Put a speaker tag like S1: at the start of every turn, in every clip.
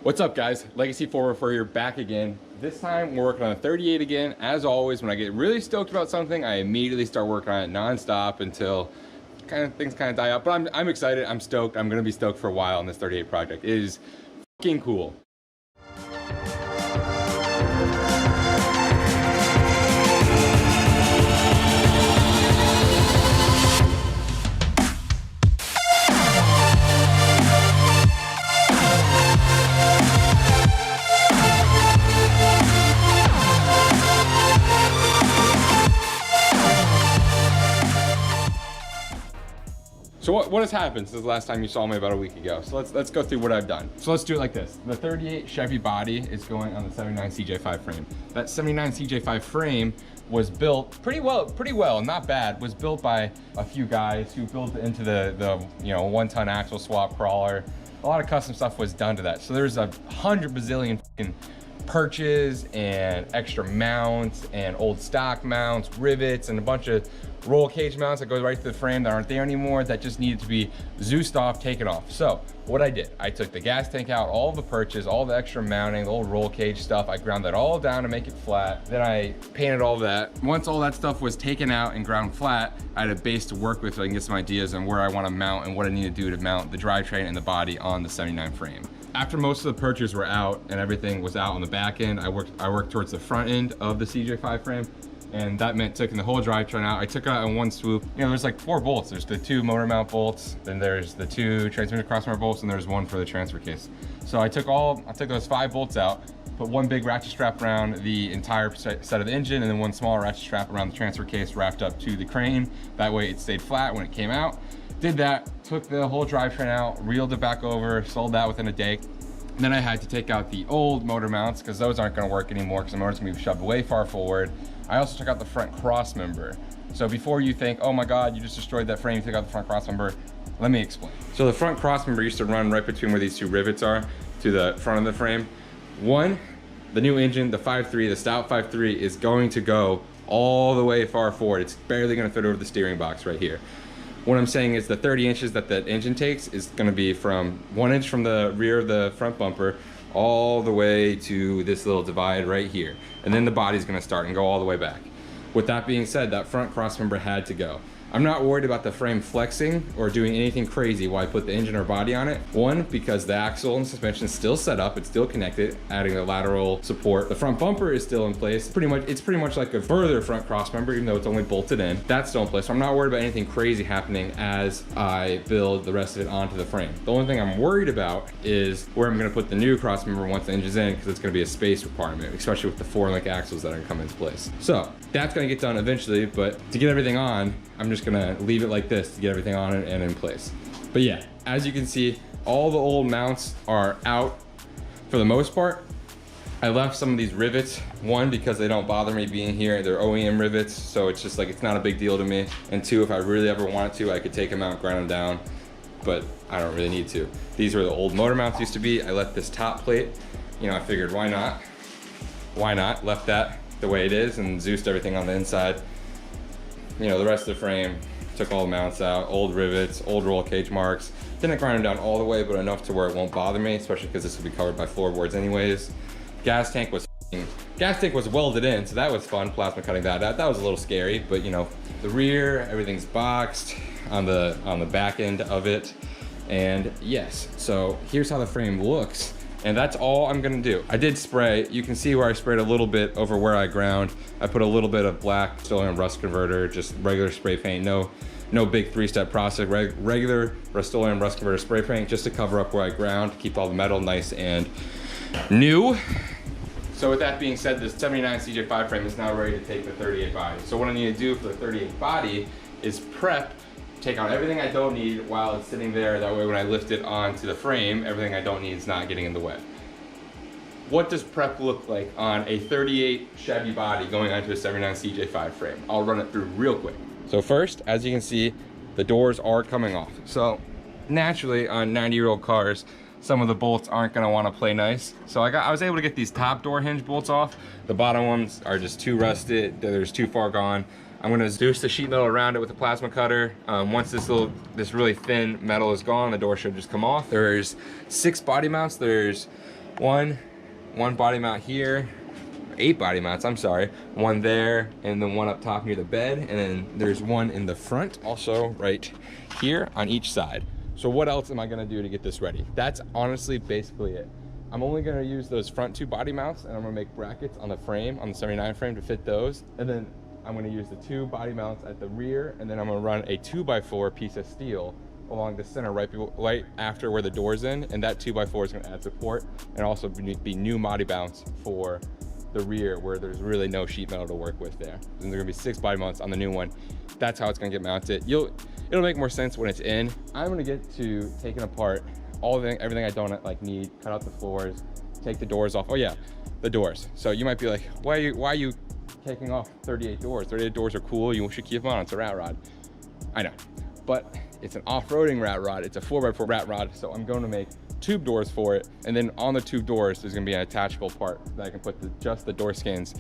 S1: What's up, guys? Legacy 404 here, back again. This time we're working on a 38 again. As always, when I get really stoked about something, I immediately start working on it non-stop until things kind of die out. But I'm excited, I'm stoked. I'm gonna be stoked for a while on this 38 project. It is fucking cool. So what has happened since the last time you saw me about a week ago? So let's go through what I've done. So let's do it like this. The 38 Chevy body is going on the 79 CJ5 frame. That 79 CJ5 frame was built pretty well, not bad. Was built by a few guys who built it into the 1-ton axle swap crawler. A lot of custom stuff was done to that. So there's 100 bazillion fucking perches and extra mounts and old stock mounts, rivets, and a bunch of roll cage mounts that goes right to the frame that aren't there anymore that just needed to be Zeused off, taken off. So what I did, I took the gas tank out, all the perches, all the extra mounting, the old roll cage stuff. I ground that all down to make it flat. Then I painted all that. Once all that stuff was taken out and ground flat, I had a base to work with so I can get some ideas on where I want to mount and what I need to do to mount the drivetrain and the body on the 79 frame. After most of the perches were out and everything was out on the back end, I worked towards the front end of the CJ5 frame. And that meant taking the whole drivetrain out. I took it out in one swoop. You know, there's like 4 bolts. There's the 2 motor mount bolts, then there's the 2 transmission crossmember bolts, and there's 1 for the transfer case. So I took those 5 bolts out, put 1 big ratchet strap around the entire set of the engine, and then 1 smaller ratchet strap around the transfer case wrapped up to the crane. That way it stayed flat when it came out. Did that, took the whole drivetrain out, reeled it back over, sold that within a day. And then I had to take out the old motor mounts because those aren't going to work anymore because the motor's going to be shoved way far forward. I also took out the front cross member. So before you think, oh my God, you just destroyed that frame, you took out the front cross member, let me explain. So the front cross member used to run right between where these 2 rivets are to the front of the frame. The new engine, the 5.3, the stout 5.3 is going to go all the way far forward. It's barely going to fit over the steering box right here. What I'm saying is the 30 inches that the engine takes is going to be from 1 inch from the rear of the front bumper all the way to this little divide right here. And then the body's going to start and go all the way back. With that being said, that front cross member had to go. I'm not worried about the frame flexing or doing anything crazy while I put the engine or body on it. 1, because the axle and suspension is still set up, it's still connected, adding a lateral support. The front bumper is still in place. It's pretty much like a further front cross member, even though it's only bolted in. That's still in place. So I'm not worried about anything crazy happening as I build the rest of it onto the frame. The only thing I'm worried about is where I'm gonna put the new cross member once the engine's in, because it's gonna be a space requirement, especially with the 4-link axles that are gonna come into place. So that's gonna get done eventually, but to get everything on, I'm just gonna leave it like this to get everything on it and in place. But yeah, as you can see, all the old mounts are out for the most part. I left some of these rivets, 1, because they don't bother me being here. They're OEM rivets, so it's just like, it's not a big deal to me. And 2, if I really ever wanted to, I could take them out, grind them down, but I don't really need to. These were the old motor mounts used to be. I left this top plate, you know, I figured why not? Why not? Left that the way it is and Zeused everything on the inside. You know, the rest of the frame, took all the mounts out, old rivets, old roll cage marks. Didn't grind them down all the way, but enough to where it won't bother me, especially because this will be covered by floorboards anyways. Gas tank was welded in, so that was fun, plasma cutting that out. That was a little scary, but you know, the rear, everything's boxed on the back end of it. And yes, so here's how the frame looks. And that's all I'm gonna do. I did spray. You can see where I sprayed a little bit over where I ground. I put a little bit of black Rust-Oleum rust converter, just regular spray paint. No big 3-step process. Regular Rust-Oleum rust converter spray paint just to cover up where I ground, to keep all the metal nice and new. So with that being said, this 79 CJ5 frame is now ready to take the 38 body. So what I need to do for the 38 body is prep, take out everything I don't need while it's sitting there. That way when I lift it onto the frame, everything I don't need is not getting in the way. What does prep look like on a 38 Chevy body going onto a 79 CJ5 frame? I'll run it through real quick. So first, as you can see, the doors are coming off. So naturally on 90-year-old cars, some of the bolts aren't gonna wanna play nice. So I was able to get these top door hinge bolts off. The bottom ones are just too rusted, they're just too far gone. I'm gonna Zeus the sheet metal around it with a plasma cutter. Once this really thin metal is gone, the door should just come off. There's 6 body mounts. There's one body mount here, 8 body mounts, I'm sorry. One there, and then one up top near the bed, and then there's one in the front, also right here on each side. So what else am I gonna do to get this ready? That's honestly basically it. I'm only gonna use those front 2 body mounts, and I'm gonna make brackets on the frame, on the 79 frame to fit those, and then I'm gonna use the 2 body mounts at the rear, and then I'm gonna run a 2x4 piece of steel along the center right after where the door's in, and that 2x4 is gonna add support and also be new body mounts for the rear where there's really no sheet metal to work with there. And there's gonna be 6 body mounts on the new one. That's how it's gonna get mounted. It'll make more sense when it's in. I'm gonna get to taking apart everything I don't like need, cut out the floors, take the doors off. Oh yeah, the doors. So you might be like, why are you taking off 38 doors? 38 doors are cool, you should keep them on, it's a rat rod. I know, but it's an off-roading rat rod, it's a 4x4 rat rod, so I'm going to make tube doors for it, and then on the tube doors there's going to be an attachable part that I can put just the door skins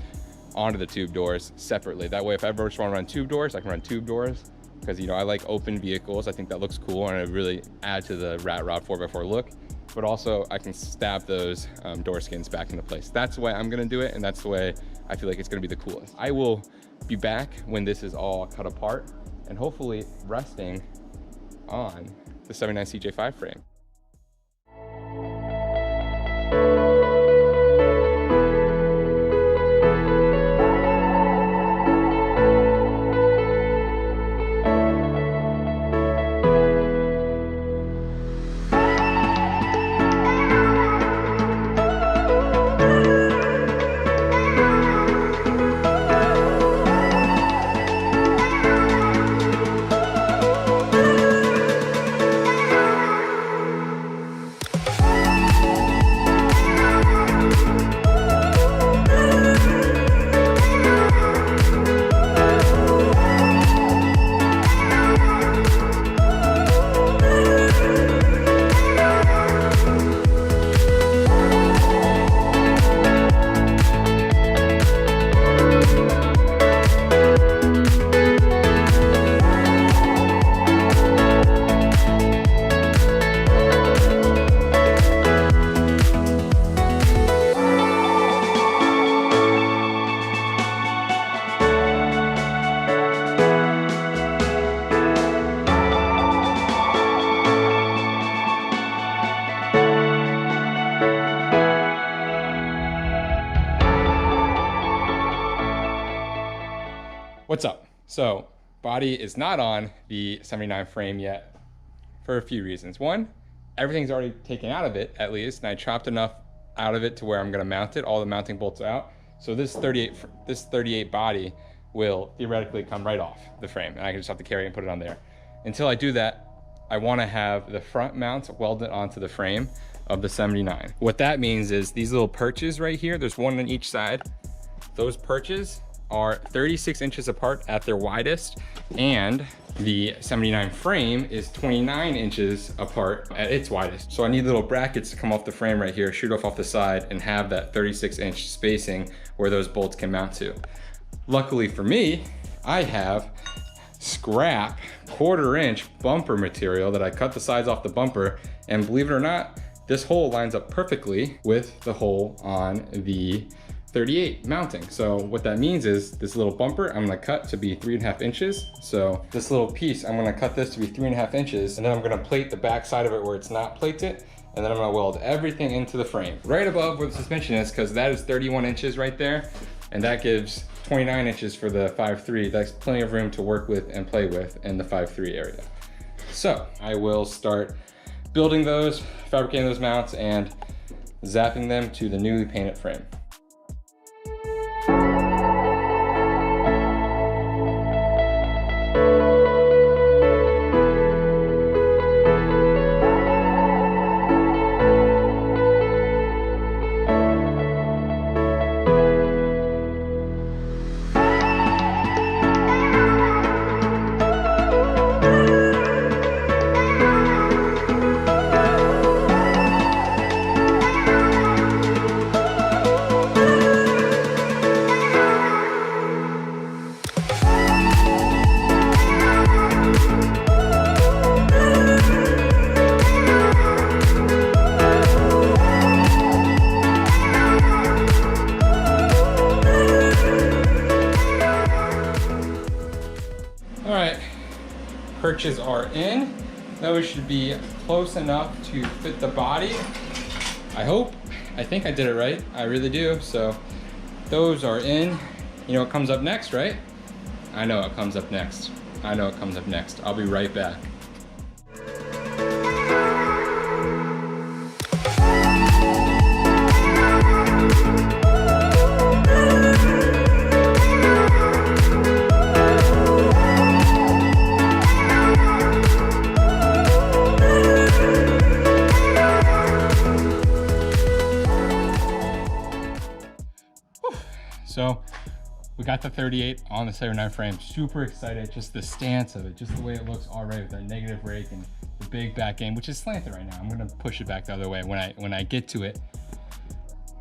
S1: onto the tube doors separately. That way if I ever just want to run tube doors, I can run tube doors, because I like open vehicles. I think that looks cool and it really add to the rat rod 4x4 look, but also I can stab those door skins back into place. That's the way I'm going to do it, and that's the way I feel like it's going to be the coolest. I will be back when this is all cut apart and hopefully resting on the 79 CJ5 frame. What's up? So body is not on the 79 frame yet for a few reasons. One, everything's already taken out of it at least, and I chopped enough out of it to where I'm gonna mount it, all the mounting bolts out. So this 38 body will theoretically come right off the frame, and I can just have to carry it and put it on there. Until I do that, I wanna have the front mounts welded onto the frame of the 79. What that means is these little perches right here, there's one on each side. Those perches are 36 inches apart at their widest, and the 79 frame is 29 inches apart at its widest. So I need little brackets to come off the frame right here, shoot off the side, and have that 36-inch spacing where those bolts can mount to. Luckily for me, I have scrap 1/4-inch bumper material that I cut the sides off the bumper, and believe it or not, this hole lines up perfectly with the hole on the 38 mounting. So what that means is this little bumper I'm gonna cut to be 3.5 inches. So this little piece, I'm gonna cut this to be 3.5 inches, and then I'm gonna plate the back side of it where it's not plated, and then I'm gonna weld everything into the frame right above where the suspension is, because that is 31 inches right there, and that gives 29 inches for the 5.3. That's plenty of room to work with and play with in the 5.3 area. So I will start building those, fabricating those mounts, and zapping them to the newly painted frame. perches are in. Those should be close enough to fit the body. I hope. I think I did it right. I really do. So those are in. You know what comes up next, right? I know what comes up next. I know what comes up next. I'll be right back. So we got the 38 on the 79 frame. Super excited, just the stance of it, just the way it looks already with that negative rake and the big back end, which is slanted right now. I'm gonna push it back the other way when I get to it.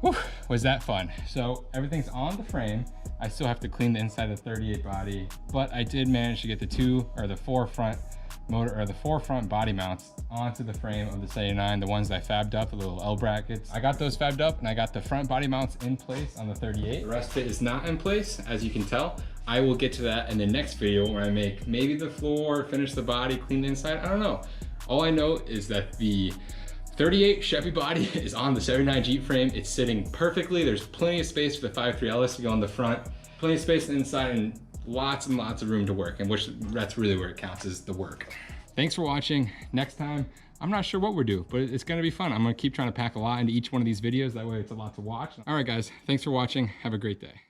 S1: Whew, was that fun. So everything's on the frame. I still have to clean the inside of the 38 body, but I did manage to get the four front body mounts onto the frame of the 79, the ones that I fabbed up, the little L brackets. I got those fabbed up and I got the front body mounts in place on the 38. The rest of it is not in place, as you can tell. I will get to that in the next video where I make maybe the floor, finish the body, clean the inside, I don't know. All I know is that the 38 Chevy body is on the 79 Jeep frame. It's sitting perfectly. There's plenty of space for the 5.3 LS to go on the front, plenty of space on the inside, and lots of room to work, and that's really where it counts, is the work. Thanks for watching. Next time, I'm not sure what we're doing, but it's gonna be fun. I'm gonna keep trying to pack a lot into each one of these videos. That way it's a lot to watch. All right, guys, thanks for watching. Have a great day.